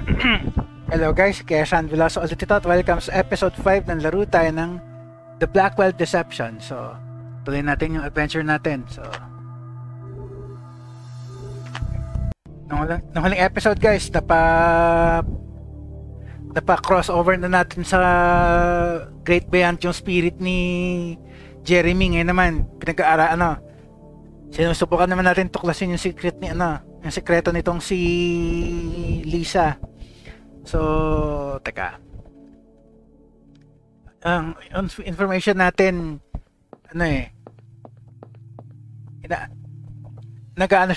Hello guys, kaya Sean Veloso ulit ito at welcome sa episode 5 ng laro tayo ng The Blackwell Deception. So, tuloy natin yung adventure natin. So, nung huling episode guys, crossover na natin sa Great Beyond yung spirit ni Jeremy. Ngayon naman, sinusubukan naman natin tuklasin yung secret ni yung sekreto nitong si Lisa. So, teka. Ang information natin,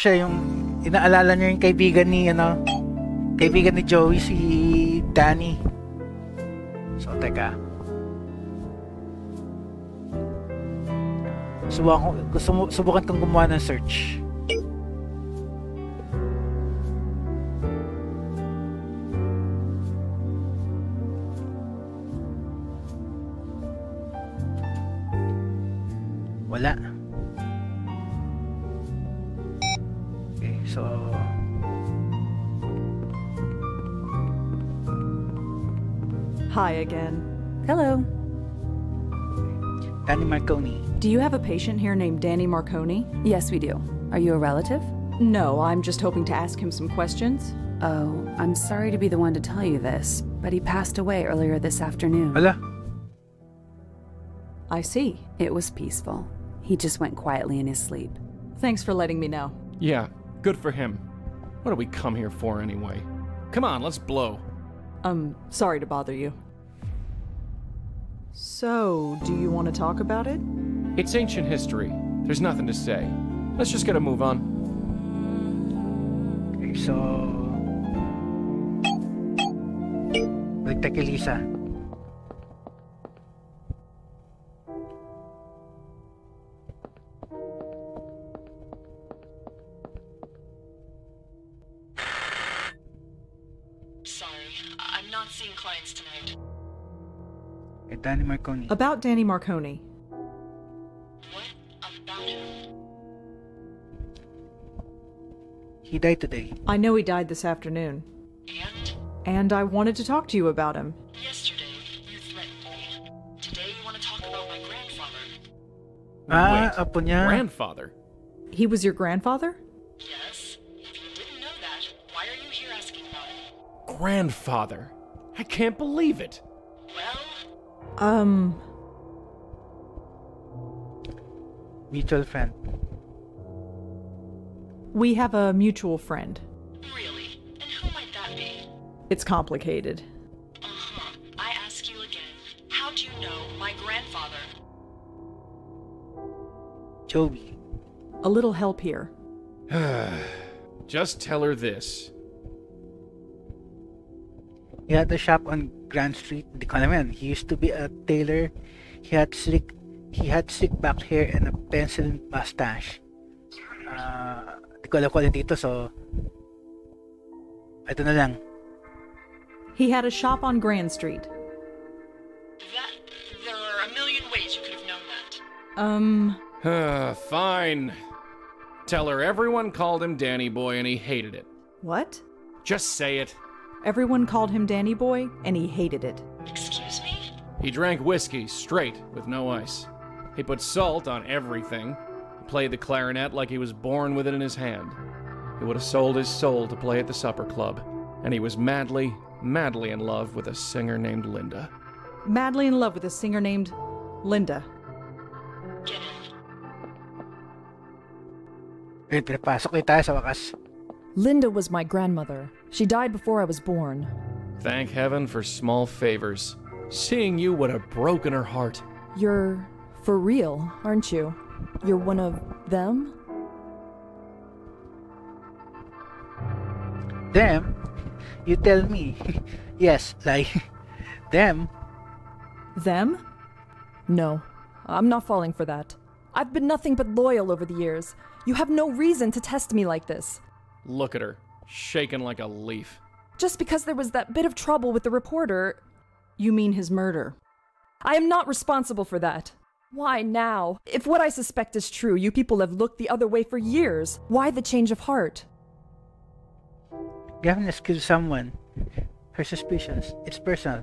siya yung, inaalala niya yung kaibigan ni Joey, si Danny. So, teka. Subukan kong gumawa ng search. Wala. Okay, so hi again. Hello. Danny Marconi. Do you have a patient here named Danny Marconi? Yes, we do. Are you a relative? No, I'm just hoping to ask him some questions. Oh, I'm sorry to be the one to tell you this, but he passed away earlier this afternoon. Hala. I see. It was peaceful. He just went quietly in his sleep. Thanks for letting me know. Yeah, good for him. What do we come here for anyway? Come on, let's blow. Sorry to bother you. So, do you want to talk about it? It's ancient history. There's nothing to say. Let's just get a move on. Okay, so balik tayo kay Lisa. Danny Marconi. About Danny Marconi. What about him? He died today. I know he died this afternoon. And I wanted to talk to you about him. Yesterday, you threatened me. Today, you want to talk about my grandfather. Wait, apo niya. Grandfather? He was your grandfather? Yes. If you didn't know that, why are you here asking about it? Grandfather? I can't believe it. Well... Mutual friend. We have a mutual friend. Really? And who might that be? It's complicated. Uh-huh. I ask you again. How do you know my grandfather? Joey. A little help here. Just tell her this. He had a shop on Grand Street. Di ko alam yan. He used to be a tailor. He had slick back hair and a pencil mustache. Di ko alam ko dito, so ito na lang. He had a shop on Grand Street. There are a million ways you could have known that. Fine. Tell her everyone called him Danny Boy and he hated it. What? Just say it. Everyone called him Danny Boy, and he hated it. Excuse me? He drank whiskey straight with no ice. He put salt on everything. He played the clarinet like he was born with it in his hand. He would have sold his soul to play at the supper club. And he was madly, madly in love with a singer named Linda. Madly in love with a singer named Linda. Get in. Ayun, pinapasok ulit tayo sa wakas. Linda was my grandmother. She died before I was born. Thank heaven for small favors. Seeing you would have broken her heart. You're for real, aren't you? You're one of them? Them? You tell me. Yes, like them. Them? No, I'm not falling for that. I've been nothing but loyal over the years. You have no reason to test me like this. Look at her, shaking like a leaf. Just because there was that bit of trouble with the reporter... You mean his murder? I am not responsible for that. Why now? If what I suspect is true, you people have looked the other way for years. Why the change of heart? You haven't killed someone. her suspicions. It's personal.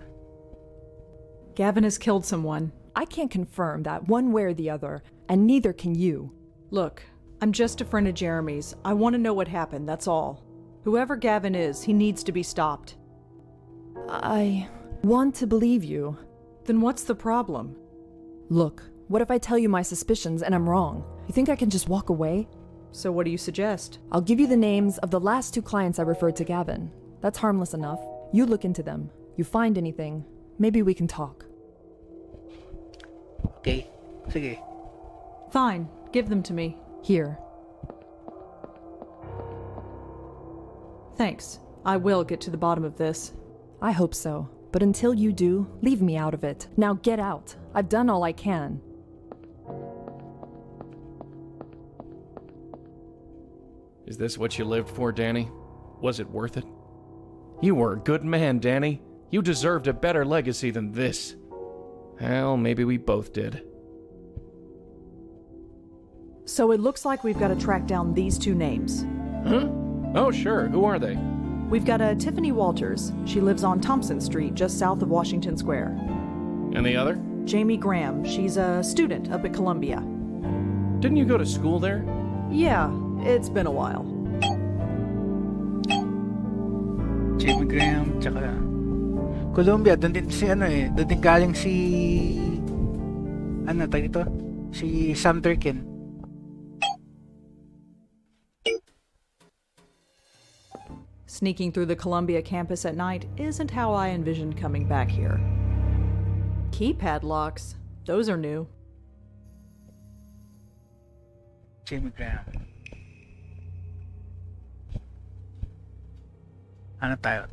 Gavin has killed someone. I can't confirm that one way or the other, and neither can you. Look, I'm just a friend of Jeremy's. I want to know what happened, that's all. Whoever Gavin is, he needs to be stopped. I want to believe you. Then what's the problem? Look, what if I tell you my suspicions and I'm wrong? You think I can just walk away? So what do you suggest? I'll give you the names of the last 2 clients I referred to Gavin. That's harmless enough. You look into them. You find anything, maybe we can talk. Okay. Sige. Fine, give them to me. Here. Thanks. I will get to the bottom of this. I hope so. But until you do, leave me out of it. Now get out. I've done all I can. Is this what you lived for, Danny? Was it worth it? You were a good man, Danny. You deserved a better legacy than this. Well, maybe we both did. So it looks like we've got to track down these 2 names. Huh? Oh, sure. Who are they? We've got a Tiffany Walters. She lives on Thompson Street, just south of Washington Square. And the other? Jamie Graham. She's a student up at Columbia. Didn't you go to school there? Yeah, it's been a while. Jamie Graham, tsaka Columbia, doon din si doon din galing si tawag dito? Si Sam Durkin. Sneaking through the Columbia campus at night isn't how I envisioned coming back here. Keypad locks, those are new. Jamie Graham. Ano tayo?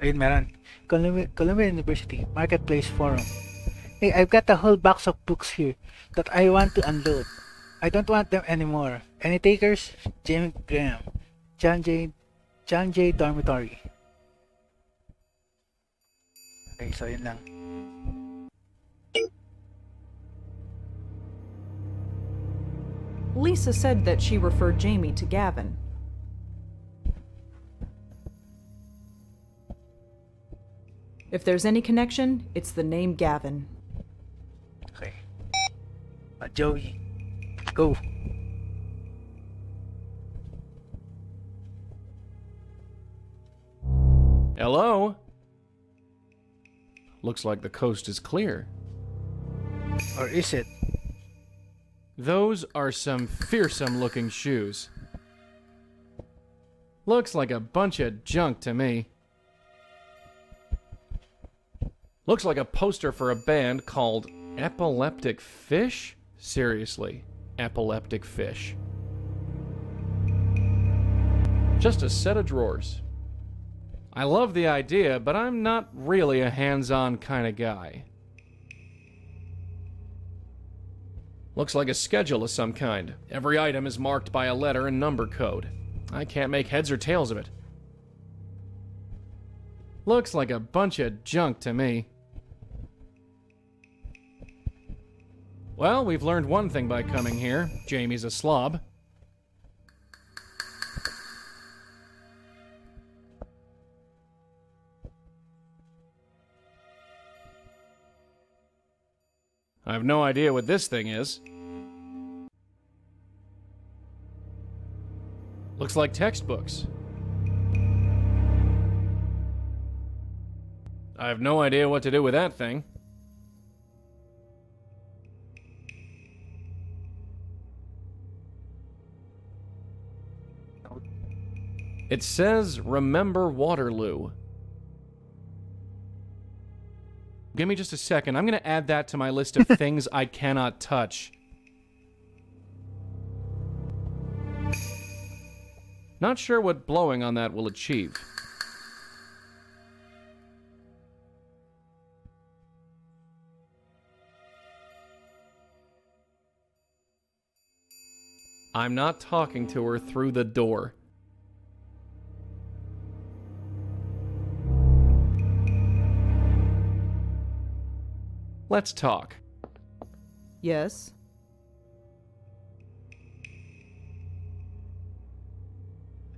Ayun, meron. Columbia University Marketplace Forum. Hey, I've got a whole box of books here that I want to unload. I don't want them anymore. Any takers? Jamie Graham. John J. Dormitory. Okay, so yun lang. Lisa said that she referred Jamie to Gavin. If there's any connection, it's the name Gavin. Okay. Joey. Go. Hello? Looks like the coast is clear. Or is it? Those are some fearsome-looking shoes. Looks like a bunch of junk to me. Looks like a poster for a band called Epileptic Fish? Seriously, Epileptic Fish. Just a set of drawers. I love the idea, but I'm not really a hands-on kind of guy. Looks like a schedule of some kind. Every item is marked by a letter and number code. I can't make heads or tails of it. Looks like a bunch of junk to me. Well, we've learned one thing by coming here. Jamie's a slob. I have no idea what this thing is. Looks like textbooks. I have no idea what to do with that thing. It says, "Remember Waterloo." Give me just a second. I'm going to add that to my list of things I cannot touch. Not sure what blowing on that will achieve. I'm not talking to her through the door. Let's talk. Yes?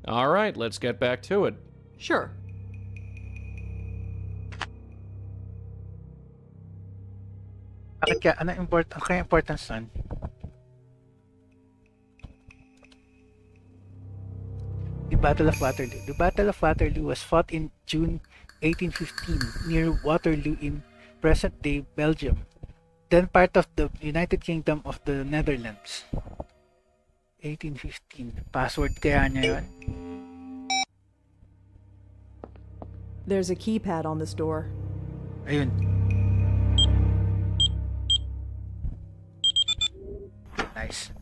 All right, let's get back to it. Sure. Bakit kaya? Ang kaya importance nun? The Battle of Waterloo. The Battle of Waterloo was fought in June 1815 near Waterloo in present-day Belgium, then part of the United Kingdom of the Netherlands. 1815. Password kaya niya yun? There's a keypad on this door. Ayun. Nice.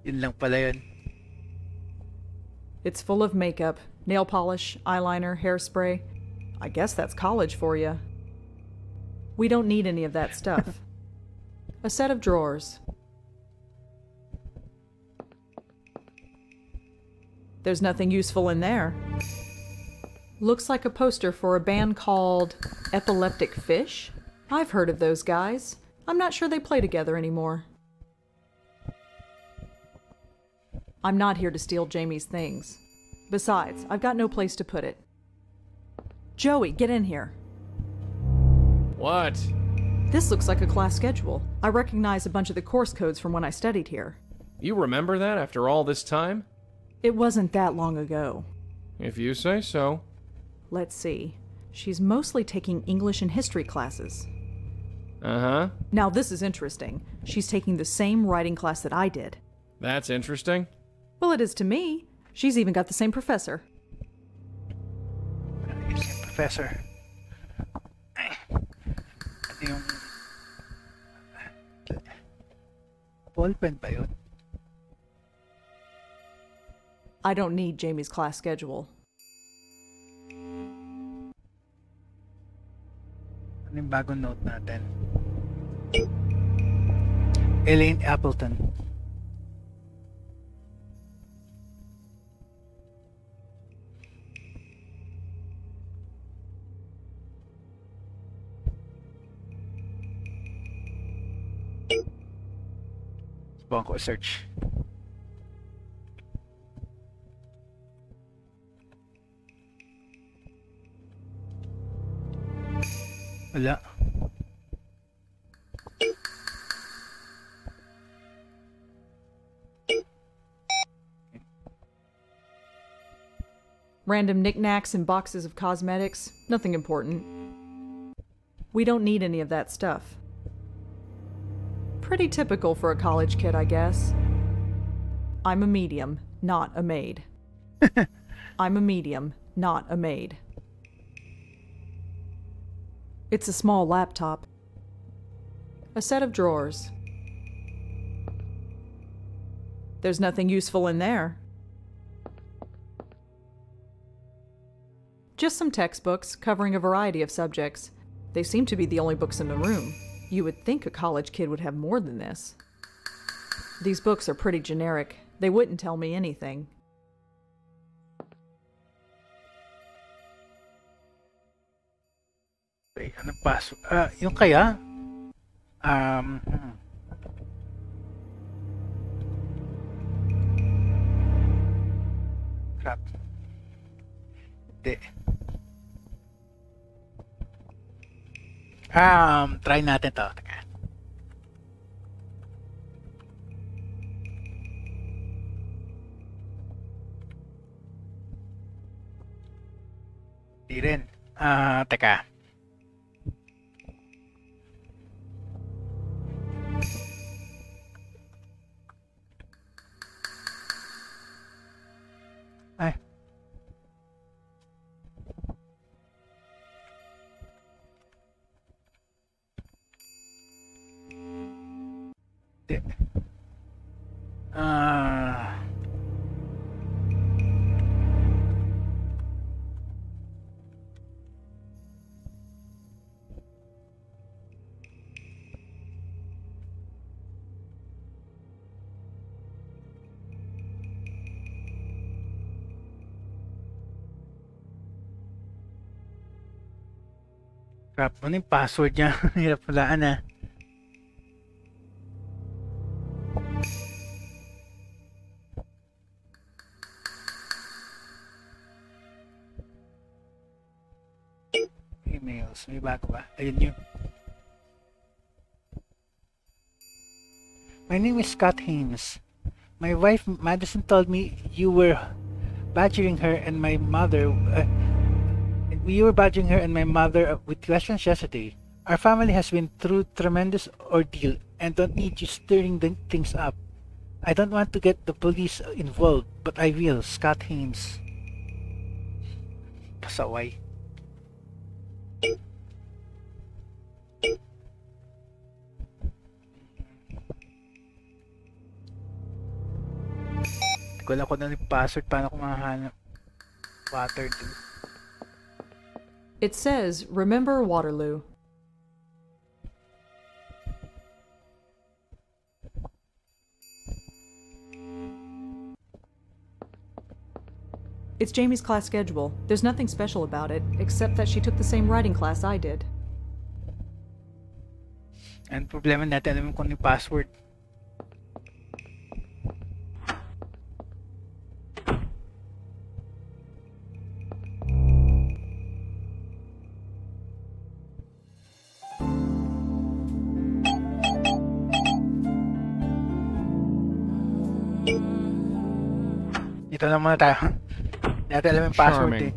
Yun lang pala yun. It's full of makeup, nail polish, eyeliner, hairspray. I guess that's college for you. We don't need any of that stuff. A set of drawers. There's nothing useful in there. Looks like a poster for a band called Epileptic Fish. I've heard of those guys. I'm not sure they play together anymore. I'm not here to steal Jamie's things. Besides, I've got no place to put it. Joey, get in here. What? This looks like a class schedule. I recognize a bunch of the course codes from when I studied here. You remember that after all this time? It wasn't that long ago. If you say so. Let's see. She's mostly taking English and history classes. Uh-huh. Now this is interesting. She's taking the same writing class that I did. That's interesting. Well, it is to me. She's even got the same professor. Yung professor. Ano yung... Ballpen ba yun? I don't need Jamie's class schedule. Ano yung bagong note natin? Elaine Appleton. Subukan ko search. Wala. Random knickknacks and boxes of cosmetics. Nothing important. We don't need any of that stuff. Pretty typical for a college kid, I guess. I'm a medium, not a maid. I'm a medium, not a maid. It's a small laptop. A set of drawers. There's nothing useful in there. Just some textbooks covering a variety of subjects. They seem to be the only books in the room. You would think a college kid would have more than this. These books are pretty generic. They wouldn't tell me anything. Okay, ano paso? Yung kaya? Crap. Hindi. Try natin to. Teka. Di rin. Teka. Ay. Di. Crap, ano yung password niya? Hirap walaan ah. emails. May bago ba? Ayun yun. My name is Scott Haynes. My wife Madison told me you were badgering her and my mother. With questions yesterday. Our family has been through tremendous ordeal and don't need you stirring things up. I don't want to get the police involved, but I will. Scott Haynes. Pasaway. Hindi ko alam kung ano yung password. Paano ko makahanap water dun. It says, remember Waterloo. It's Jamie's class schedule. There's nothing special about it, except that she took the same writing class I did. Ang problema natin, alam mo kung yung password. Ito na muna tayo. Hindi natin alam yung password eh.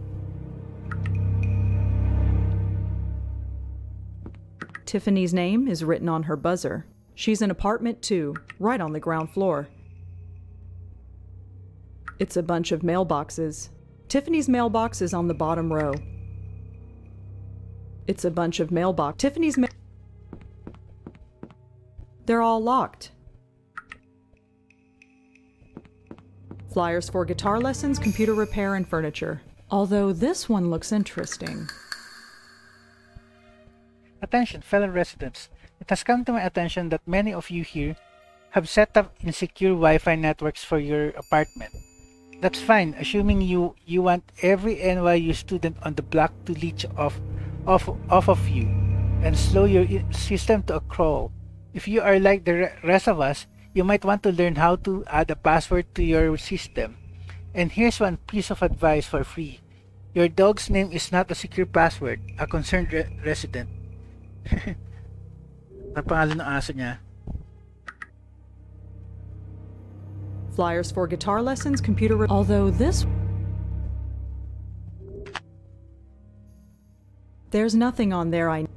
Tiffany's name is written on her buzzer. She's in apartment 2, right on the ground floor. It's a bunch of mailboxes. Tiffany's mailbox is on the bottom row. It's a bunch of mailbox. They're all locked. Flyers for guitar lessons, computer repair, and furniture. Although this one looks interesting. Attention, fellow residents. It has come to my attention that many of you here have set up insecure Wi-Fi networks for your apartment. That's fine, assuming you want every NYU student on the block to leech off of you and slow your system to a crawl. If you are like the rest of us, you might want to learn how to add a password to your system. And here's one piece of advice for free. Your dog's name is not a secure password. A concerned resident. Ang pangalan ng aso niya. Flyers for guitar lessons, computer although this... There's nothing on there I...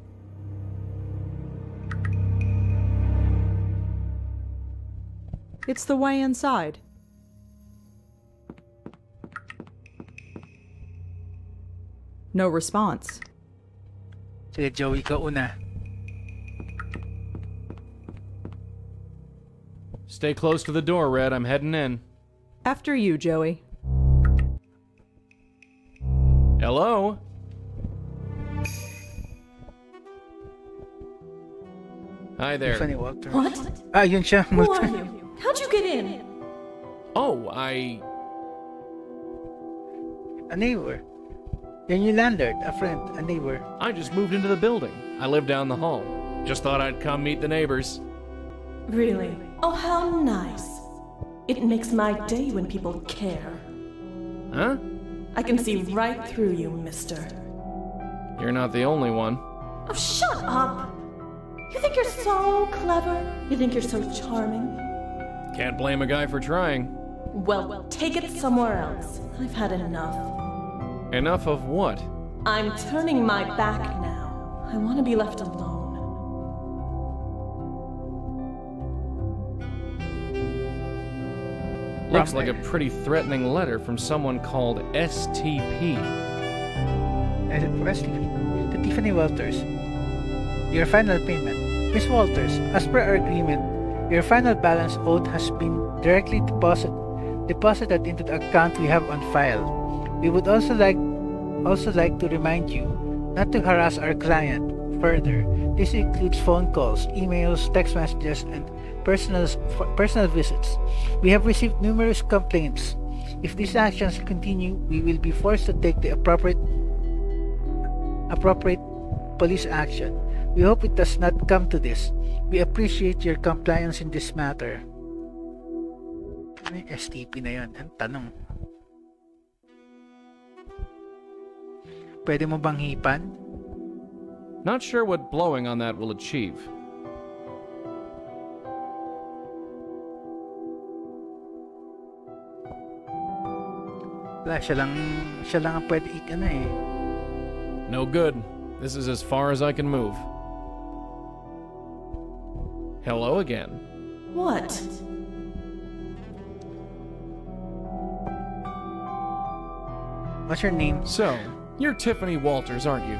It's the way inside. No response. Sige, Joey, ikaw una. Stay close to the door, Red. I'm heading in. After you, Joey. Hello? Hi there. Funny Walter. What? Ah, yun siya. Who are you? How'd you get in? Oh, A neighbor. Yan yung landlord, a friend, a neighbor. I just moved into the building. I live down the hall. Just thought I'd come meet the neighbors. Really? Oh, how nice. It makes my day when people care. Huh? I can see right through you, mister. You're not the only one. Oh, shut up! You think you're so clever? You think you're so charming? Can't blame a guy for trying. Well, take it somewhere else. I've had enough. Enough of what? I'm turning my back now. I want to be left alone. Looks like a pretty threatening letter from someone called STP. To Tiffany Walters. Your final payment. Miss Walters, as per our agreement, your final balance owed has been directly deposited into the account we have on file. We would also like to remind you not to harass our client further. This includes phone calls, emails, text messages, and personal visits. We have received numerous complaints. If these actions continue, we will be forced to take the appropriate police action. We hope it does not come to this. We appreciate your compliance in this matter. Ano yung STP na yun? Ang tanong. Pwede mo bang hipan? Not sure what blowing on that will achieve. Wala, siya lang ang pwede No good. This is as far as I can move. Hello again. What? What's your name? So, you're Tiffany Walters, aren't you?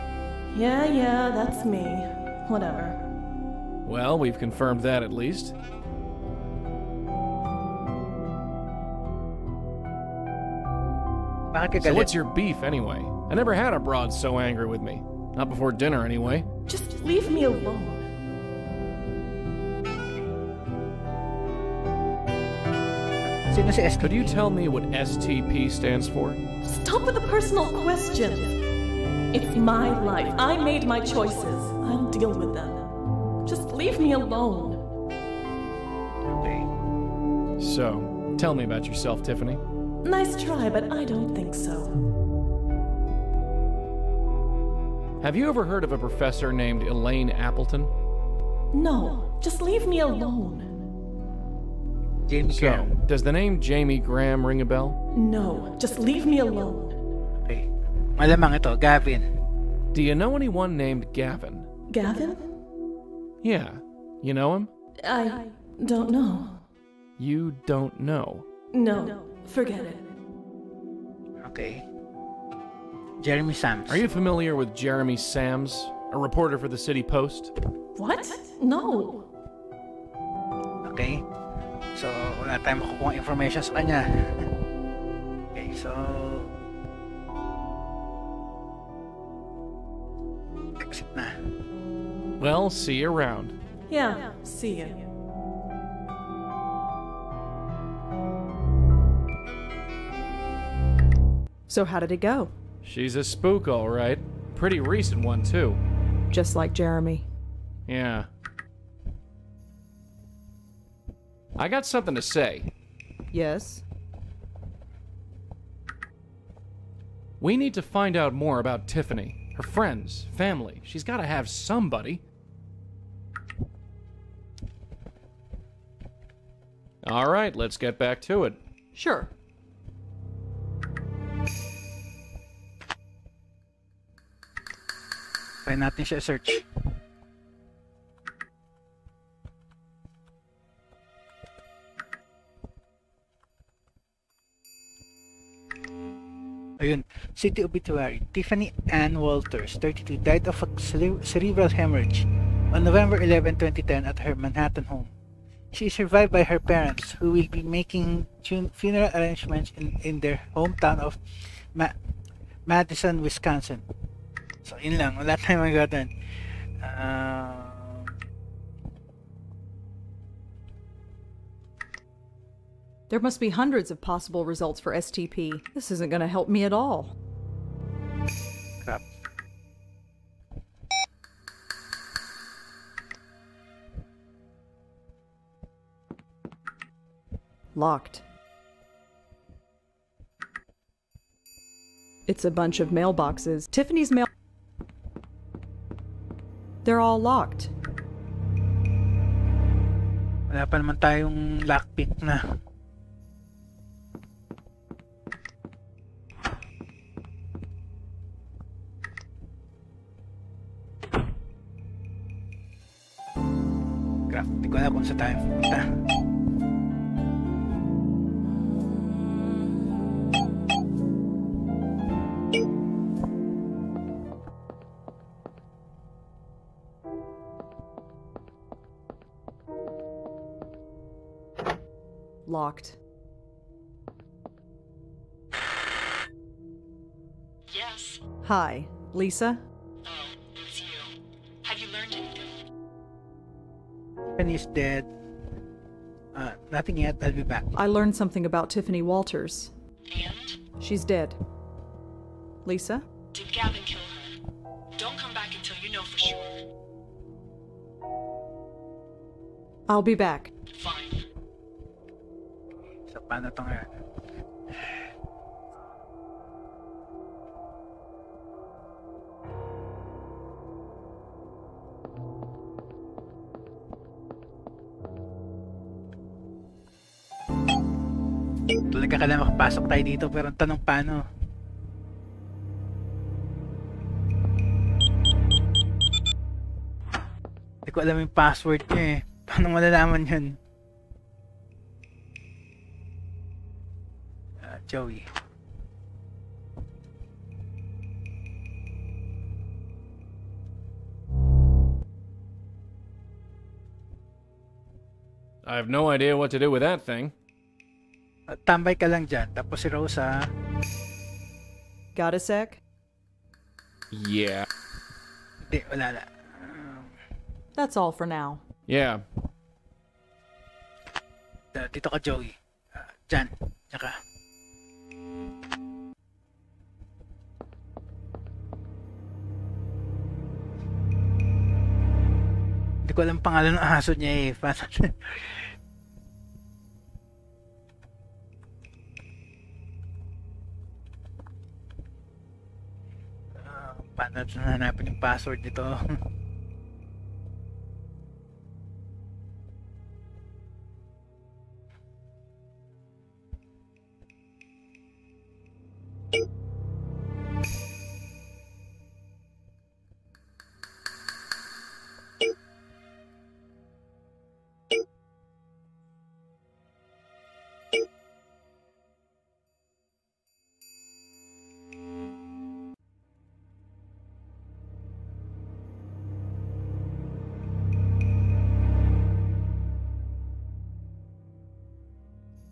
Yeah, that's me. Whatever. Well, we've confirmed that at least. Bakit ka So galit? what's your beef anyway? I never had a broad so angry with me. Not before dinner anyway. Just leave me alone. Sino si STP? Could you tell me what STP stands for? Stop with the personal questions. It's my life. I made my choices. I'll deal with them. Just leave me alone. Okay. So, tell me about yourself, Tiffany. Nice try, but I don't think so. Have you ever heard of a professor named Elaine Appleton? No, just leave me alone. Jamie So, Graham. does the name Jamie Graham ring a bell? No, just leave me alone. Okay. Malamang ito, Gavin. Do you know anyone named Gavin? Gavin? Yeah. You know him? I don't know. You don't know. No, forget it. Okay. Jeremy Sams. Are you familiar with Jeremy Sams, a reporter for the City Post? What? No. Okay. So, wala tayong makukuha information sa kanya. Okay, so... Exit na. Well, see you around. Yeah, see you. So how did it go? She's a spook, all right. Pretty recent one, too. Just like Jeremy. Yeah. I got something to say. Yes? We need to find out more about Tiffany, her friends, family. She's got to have somebody. All right, let's get back to it. Sure. Try natin siya search. Ayun. City obituary. Tiffany Ann Walters, 32, died of a cerebral hemorrhage on November 11, 2010 at her Manhattan home. She is survived by her parents, who will be making funeral arrangements in their hometown of Madison, Wisconsin. So, yun lang. Wala tayong magagawin. There must be hundreds of possible results for STP. This isn't going to help me at all. Crap. Locked. It's a bunch of mailboxes. Tiffany's mail... They're all locked. Wala pa naman tayong lockpick na. Crap, hindi ko alam kung saan tayo pupunta. Locked. Yes. Hi, Lisa? Oh, it's you. Have you learned anything? Tiffany's dead. Nothing yet. I'll be back. I learned something about Tiffany Walters. And? She's dead. Lisa? Did Gavin kill her? Don't come back until you know for sure. I'll be back. Fine. So, paano ito ngayon? Talaga ka na makapasok tayo dito pero ang tanong paano? Hindi ko alam yung password niya eh. Paano malalaman yun? Joey. I have no idea what to do with that thing. Tambay ka lang dyan. Tapos si Rosa. Got a sec? Yeah. Hindi, wala na. That's all for now. Yeah. Dito ka, Joey. Dyan. Tsaka. Hindi ko alam pangalan ng aso niya eh. Paano natin hanapin yung password nito?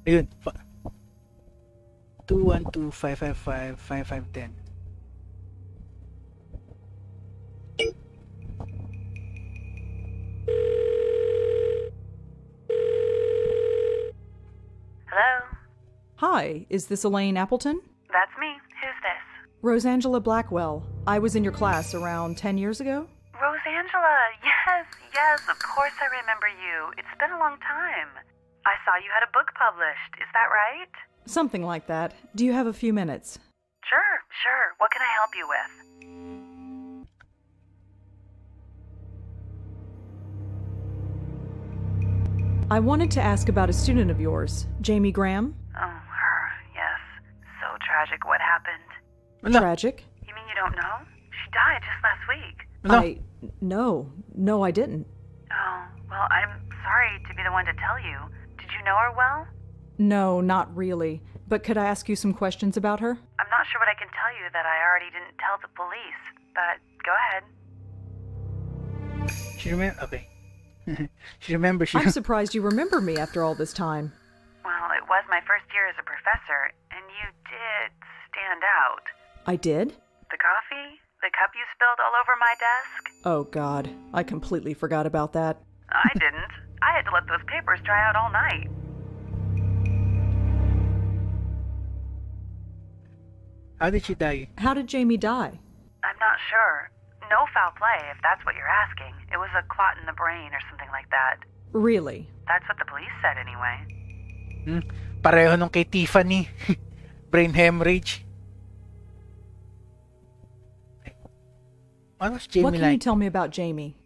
Ayun. 212-555-5510. Hello? Hi, is this Elaine Appleton? That's me. Who's this? Rosangela Blackwell. I was in your class around 10 years ago. Rosangela! Yes, of course I remember you. It's been a long time. I saw you had a book published. Is that right? Something like that. Do you have a few minutes? Sure. What can I help you with? I wanted to ask about a student of yours, Jamie Graham. Oh, her. Yes. So tragic. What happened? Wala. Tragic? You mean you don't know? She died just last week. No, I didn't. Oh, well, I'm sorry to be the one to tell you. Did you know her well? No, not really. But could I ask you some questions about her? I'm not sure what I can tell you that I already didn't tell the police, but go ahead. She remember. Okay. She remembers you. I'm surprised you remember me after all this time. Well, it was my first year as a professor, and you did stand out. I did? The coffee? The cup you spilled all over my desk? Oh, God. I completely forgot about that. I didn't. I had to let those papers dry out all night. How did she die? How did Jamie die? I'm not sure. No foul play, if that's what you're asking. It was a clot in the brain or something like that. Really? That's what the police said anyway. Pareho nung kay Tiffany. Brain hemorrhage. What was Jamie What can like? you tell me about Jamie?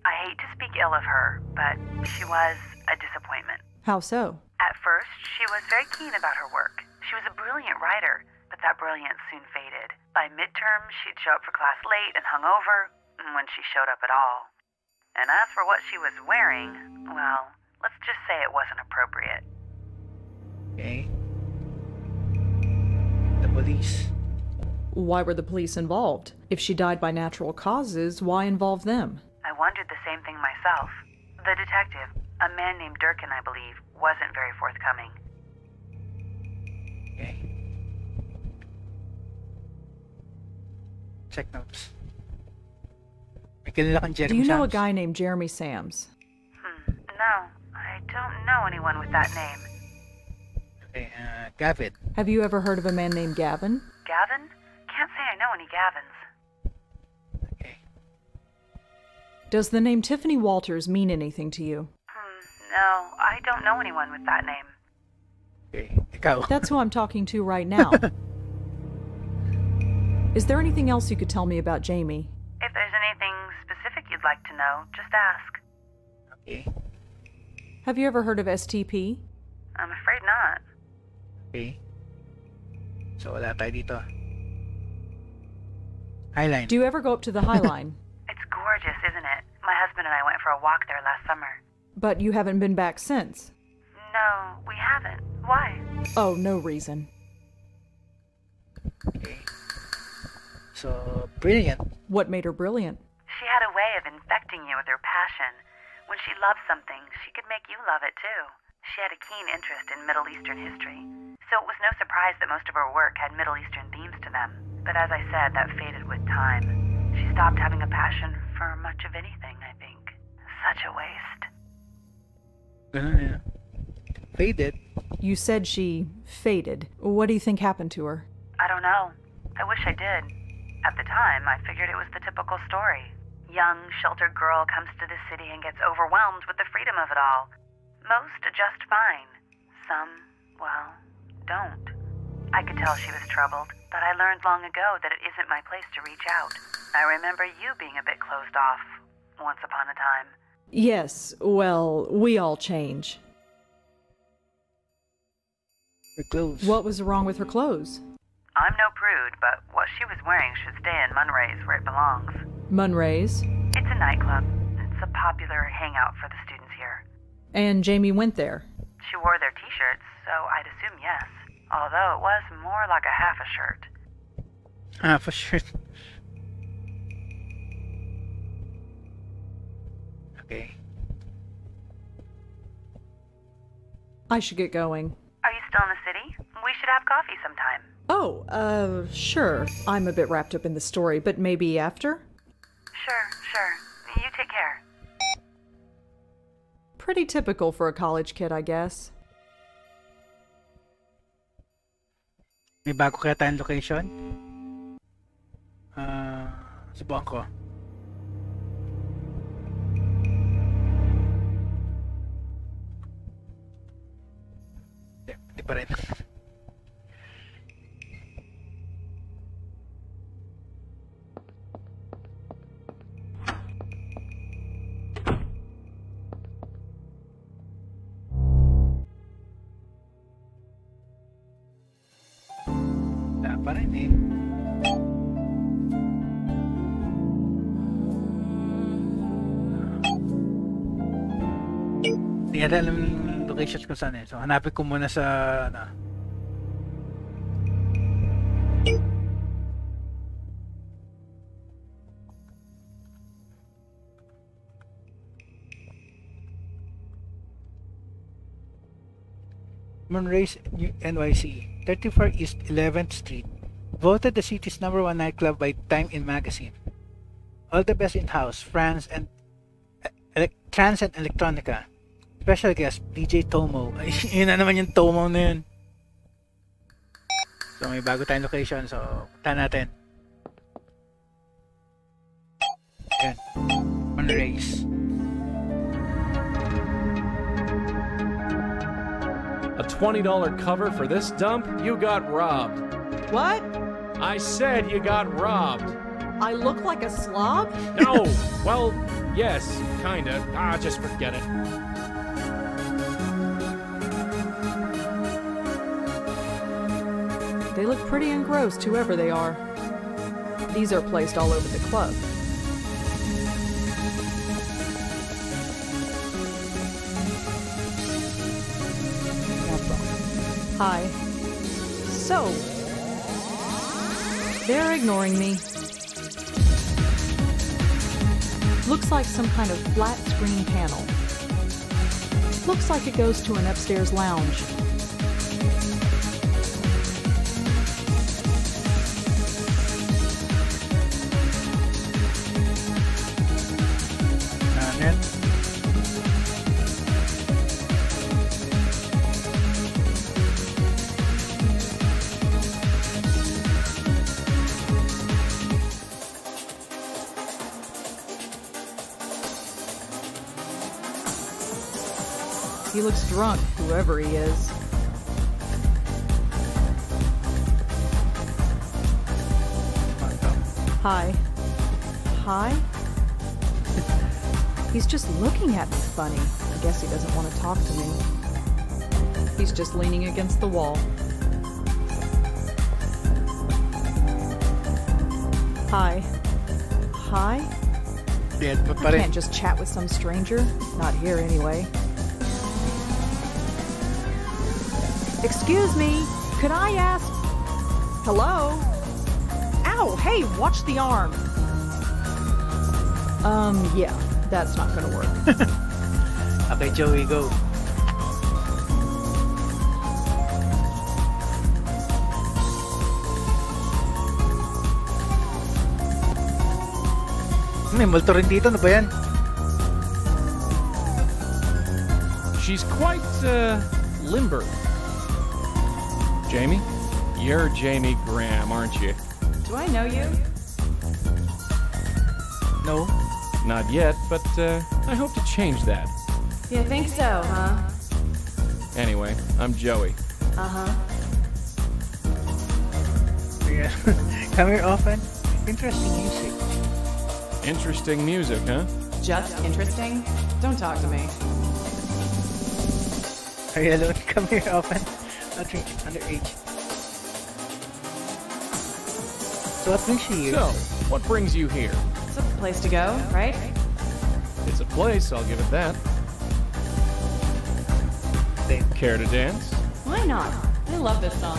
I hate to speak ill of her, but she was a disappointment. How so? At first, she was very keen about her work. She was a brilliant writer, but that brilliance soon faded. By midterm, she'd show up for class late and hungover, when she showed up at all. And as for what she was wearing, well, let's just say it wasn't appropriate. Okay. The police. Why were the police involved? If she died by natural causes, why involve them? I wondered the same thing myself. The detective, a man named Durkin, I believe, wasn't very forthcoming. Okay. Check notes. May kilala kang Jeremy Do you know a Sams? guy named Jeremy Sams? No, I don't know anyone with that name. Okay, Gavin. Have you ever heard of a man named Gavin? Gavin? Can't say I know any Gavins. Okay. Does the name Tiffany Walters mean anything to you? No, I don't know anyone with that name. Okay, ikaw. That's who I'm talking to right now. Is there anything else you could tell me about Jamie? If there's anything specific you'd like to know, just ask. Okay. Have you ever heard of STP? I'm afraid not. Okay. So, wala tayo dito. Highline. Do you ever go up to the High Line? It's gorgeous, isn't it? My husband and I went for a walk there last summer. But you haven't been back since. No, we haven't. Why? Oh, no reason. Okay. So, brilliant. What made her brilliant? She had a way of infecting you with her passion. When she loved something, she could make you love it too. She had a keen interest in Middle Eastern history, so it was no surprise that most of her work had Middle Eastern themes to them. But as I said, that faded with time. She stopped having a passion for much of anything, I think. Such a waste. Ganun eh. Faded. You said she faded. What do you think happened to her? I don't know. I wish I did. At the time, I figured it was the typical story. Young, sheltered girl comes to the city and gets overwhelmed with the freedom of it all. Most adjust fine. Some, well, don't. I could tell she was troubled, but I learned long ago that it isn't my place to reach out. I remember you being a bit closed off, once upon a time. Yes, well, we all change. Her clothes. What was wrong with her clothes? I'm no prude, but what she was wearing should stay in Munray's where it belongs. Munray's? It's a nightclub. It's a popular hangout for the students here. And Jamie went there? She wore their t-shirts, so I'd assume yes. Although it was more like a half a shirt. Half a shirt. Okay. I should get going. Are you still in the city? We should have coffee sometime. Oh, sure. I'm a bit wrapped up in the story, but maybe after? Sure. You take care. Pretty typical for a college kid, I guess. May bago kaya tayong location? Subukan ko. Hindi pa rin. Wala pa rin eh. Hindi natin alam yung locations kung saan eh. So hanapin ko muna sa Monterey's NYC, 34 East 11th Street, voted the city's #1 nightclub by Time in magazine. All the best in-house, trance and electronica. Special guest, DJ Tomo. Ay, yun na naman yung Tomo na yun. So may bago tayong location, so punta natin. Ayan. Monterey's. A $20 cover for this dump? You got robbed. What? I said you got robbed. I look like a slob? No! Well, yes, kinda. Just forget it. They look pretty engrossed, whoever they are. These are placed all over the club. Hi. So, they're ignoring me. Looks like some kind of flat screen panel. Looks like it goes to an upstairs lounge. He looks drunk, whoever he is. Hi. Hi? He's just looking at me funny. I guess he doesn't want to talk to me. He's just leaning against the wall. Hi. Hi? Dead pa I rin. can't just chat with some stranger. Not here, anyway. Excuse me, could I ask... Hello? Ow, hey, watch the arm. Yeah, that's not gonna work. Okay, Joey, go. May multo rin dito, ano ba yan? She's quite, limber. Jamie? You're Jamie Graham, aren't you? Do I know you? No? Not yet, but, I hope to change that. You think so, huh? Anyway, I'm Joey. Uh-huh. Yeah. Come here often. Interesting music. Interesting music, huh? Just interesting? Don't talk to me. Are you alone? Come here often. Not underage. So what brings you here? So, what brings you here? It's a place to go, right? It's a place, I'll give it that. Same. Care to dance? Why not? I love this song.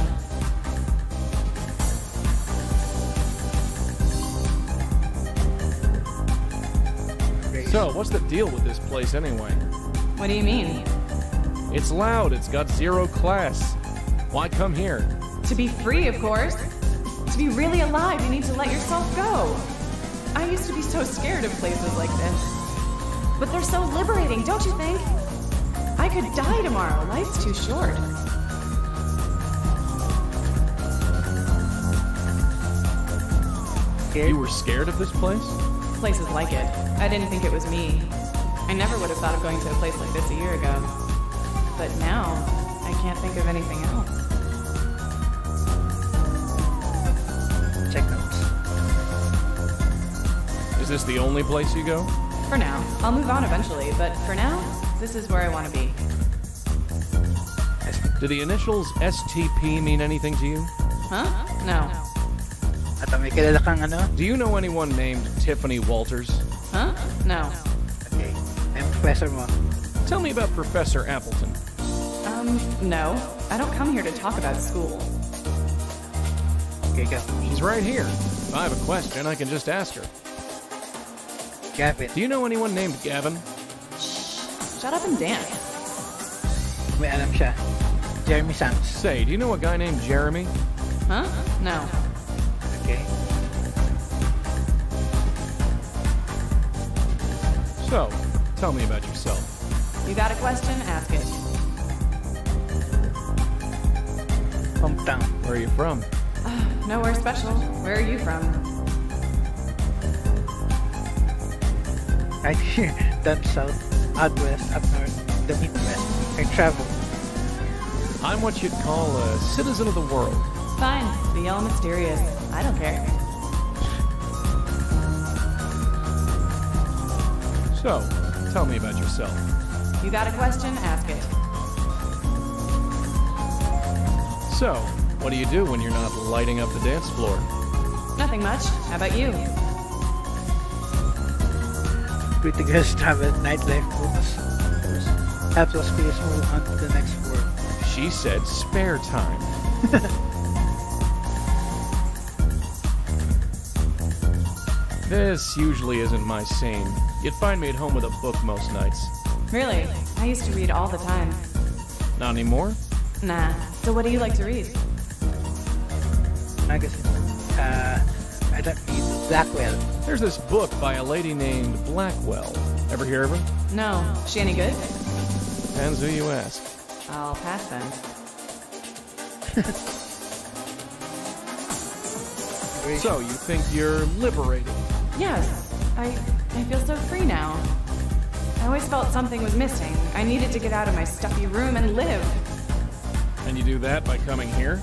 Great. So, what's the deal with this place anyway? What do you mean? It's loud, it's got zero class. Why come here? To be free, of course. To be really alive, you need to let yourself go. I used to be so scared of places like this. But they're so liberating, don't you think? I could die tomorrow. Life's too short. Scared? You were scared of this place? Places like it. I didn't think it was me. I never would have thought of going to a place like this a year ago. But now, I can't think of anything else. Check notes. Is this the only place you go? For now. I'll move on eventually, but for now, this is where I want to be. Do the initials STP mean anything to you? Huh? No. At may kilala kang ano? Do you know anyone named Tiffany Walters? Huh? No. Okay. I'm professor mo. Tell me about Professor Appleton. No. I don't come here to talk about school. Okay, go. She's right here. If I have a question, I can just ask her. Gavin. Do you know anyone named Gavin? Shut up and dance. May alam siya. Jeremy Sams. Say, do you know a guy named Jeremy? Huh? No. Okay. So, tell me about yourself. You got a question? Ask it. Hometown. Where are you from? Nowhere special. Where are you from? Right here. Down south. Out west. Up north. The Midwest. I travel. I'm what you'd call a citizen of the world. Fine. Be all mysterious. I don't care. So, tell me about yourself. You got a question? Ask it. So, what do you do when you're not lighting up the dance floor? Nothing much. How about you? Pretty girls travel nightlife books. Helps us please move on to the next floor. She said spare time. This usually isn't my scene. You'd find me at home with a book most nights. Really? I used to read all the time. Not anymore? Nah. So what do you like to read? Magazine. I don't read Blackwell. There's this book by a lady named Blackwell. Ever hear of her? No. She any good? Depends who you ask. I'll pass then. So, you think you're liberated? Yes. I feel so free now. I always felt something was missing. I needed to get out of my stuffy room and live. And you do that by coming here?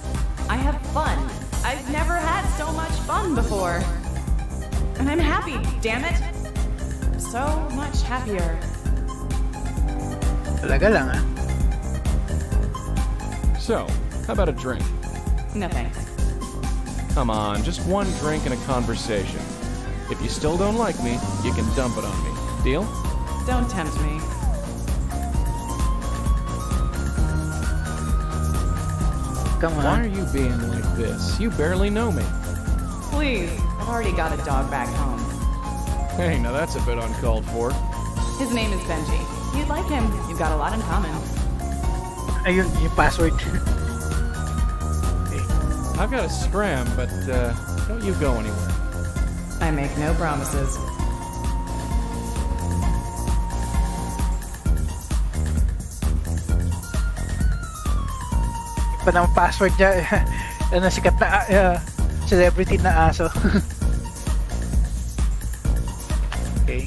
I have fun. I've never had so much fun before. And I'm happy, damn it. So much happier. Talaga lang ah. So, how about a drink? No thanks. Come on, just one drink and a conversation. If you still don't like me, you can dump it on me. Deal? Don't tempt me. Come on. Why are you being like this? You barely know me. Please, I've already got a dog back home. Hey, now that's a bit uncalled for. His name is Benji. You'd like him. You've got a lot in common. Ayun, yung password. I've got a scram, but don't you go anywhere. I make no promises. Pa ng password niya, ano, sikat na celebrity na aso. Okay.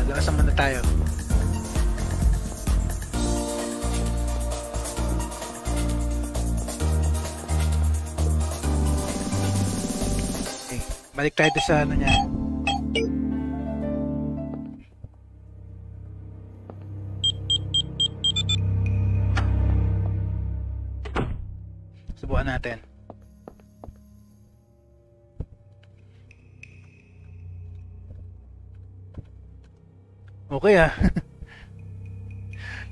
Lakasan muna tayo. Okay. Balik tayo sa ano niya. Subukan natin. Okay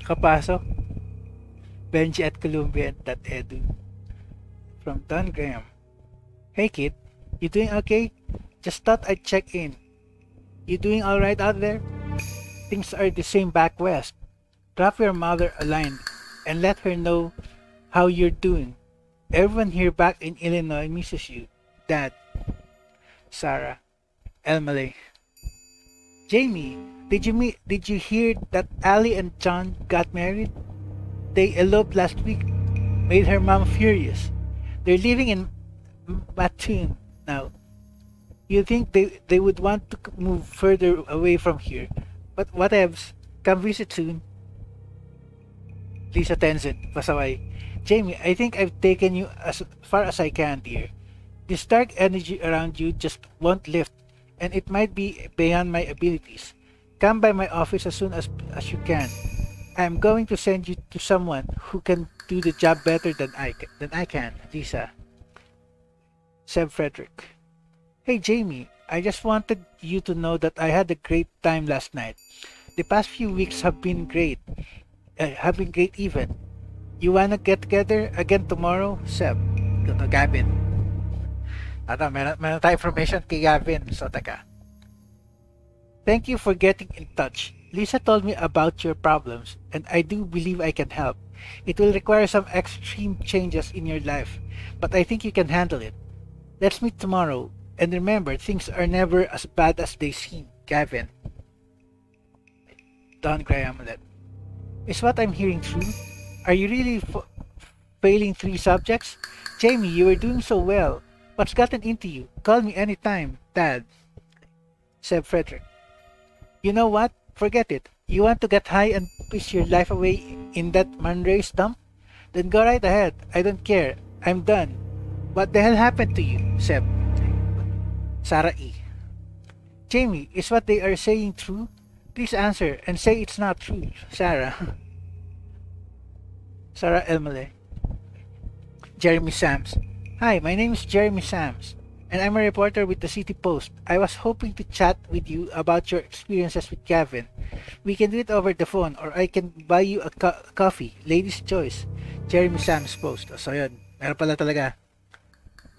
Nakapasok. Benji at Columbia.edu. From Don Graham. Hey kid, you doing okay? Just thought I'd check in. You doing alright out there? Things are the same back west. Drop your mother a line and let her know how you're doing. Everyone here back in Illinois misses you. Dad. Sarah. Elmalay. Jamie, did you hear that Allie and John got married? They eloped last week. Made her mom furious. They're living in Mattoon now. You think they would want to move further away from here. But whatevs. Come visit soon. Lisa Tenzin, pasaway. Jamie, I think I've taken you as far as I can, dear. This dark energy around you just won't lift, and it might be beyond my abilities. Come by my office as soon as you can. I am going to send you to someone who can do the job better than I can. Lisa. Seb Frederick. Hey Jamie, I just wanted you to know that I had a great time last night. The past few weeks have been great. Even. You wanna get together again tomorrow? Seb. Ito, Gavin. Meron tayo information kay Gavin. So, taka. Thank you for getting in touch. Lisa told me about your problems, and I do believe I can help. It will require some extreme changes in your life, but I think you can handle it. Let's meet tomorrow, and remember, things are never as bad as they seem. Gavin. Don Graham ulit. Is what I'm hearing true? Are you really failing 3 subjects? Jamie, you were doing so well. What's gotten into you? Call me anytime, Dad. Seb Frederick. You know what? Forget it. You want to get high and piss your life away in that Manray's dump? Then go right ahead. I don't care. I'm done. What the hell happened to you, Seb? Sarah E. Jamie, is what they are saying true? Please answer and say it's not true, Sarah. Sarah Elmale. Jeremy Sams. Hi, my name is Jeremy Sams, and I'm a reporter with the City Post. I was hoping to chat with you about your experiences with Gavin. We can do it over the phone, or I can buy you a coffee. Ladies' choice. Jeremy Sams Post. So yun, meron pala talaga.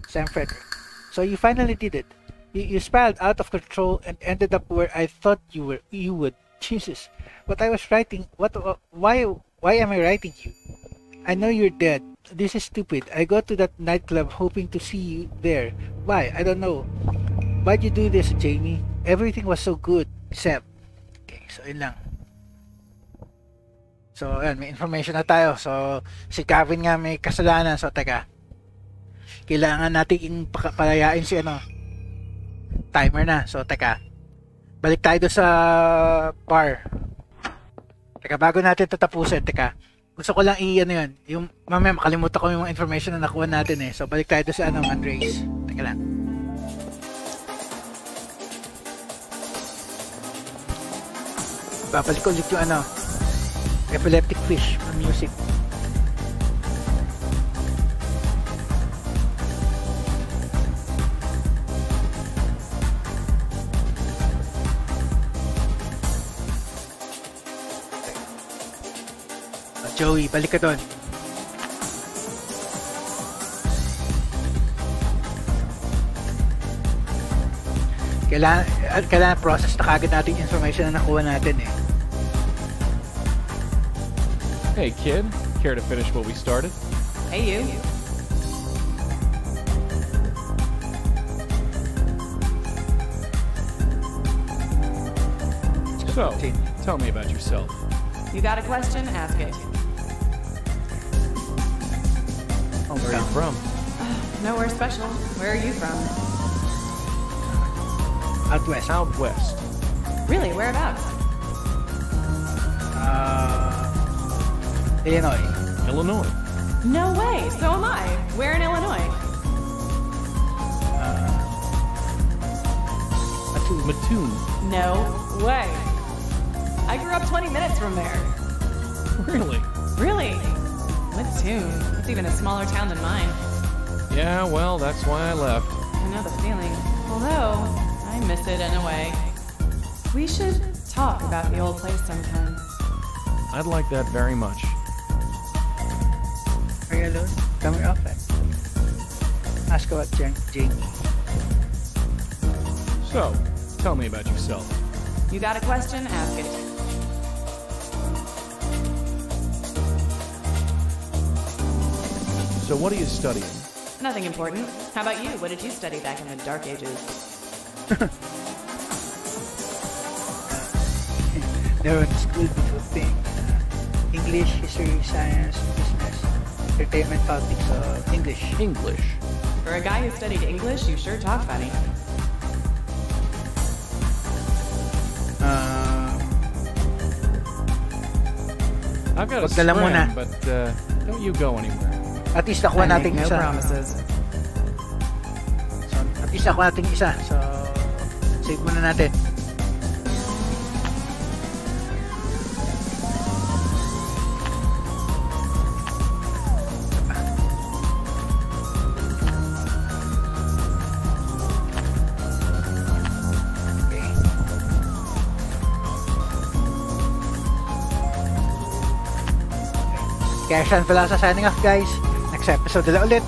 Sam Frederick. So you finally did it. You spiraled out of control and ended up where I thought you would. Jesus. What I was writing, why am I writing you? I know you're dead. This is stupid. I go to that nightclub hoping to see you there. Why? I don't know. Why'd you do this, Jamie? Everything was so good. Seb. Okay, so yun lang. So, ayan, may information na tayo. So, si Gavin nga may kasalanan. So, teka. Kailangan natin palayain si timer na. So, teka. Balik tayo doon sa bar. Teka, bago natin tatapusin, teka. Gusto ko lang yun. Yung, mamaya makalimutan ko yung information na nakuha natin eh. So, balik tayo doon sa Mandrace. Teka lang. Babalik ko ulit yung Epileptic Fish music. Joey, balik ka doon. Kailangan process na kagad natin yung information na nakuha natin eh. Hey, kid. Care to finish what we started? Hey, you. So, tell me about yourself. You got a question? Ask it. Oh, where are you from? Nowhere special. Where are you from? Out west. Out west. Really? Whereabouts? Illinois. Illinois. No way. So am I. Where in Illinois? Mattoon. No way. I grew up 20 minutes from there. Really? Really? Mattoon. It's even a smaller town than mine. Yeah, well, that's why I left. I know the feeling. Although, I miss it in a way. We should talk about the old place sometime. I'd like that very much. Are you alone? Come here often. Ask about Jamie. So, tell me about yourself. You got a question? Ask it. So what are you studying? Nothing important. How about you? What did you study back in the Dark Ages? Never went to school before thing. English, history, science, business, entertainment, politics, English. English. For a guy who studied English, you sure talk funny. I've got a Pagdala muna. scram, but don't you go anywhere. At least nakuha I natin make no isa. promises. So, at least nakuha natin isa. So, save muna natin. Kaya Sean Palasa signing off guys. Next episode ulit.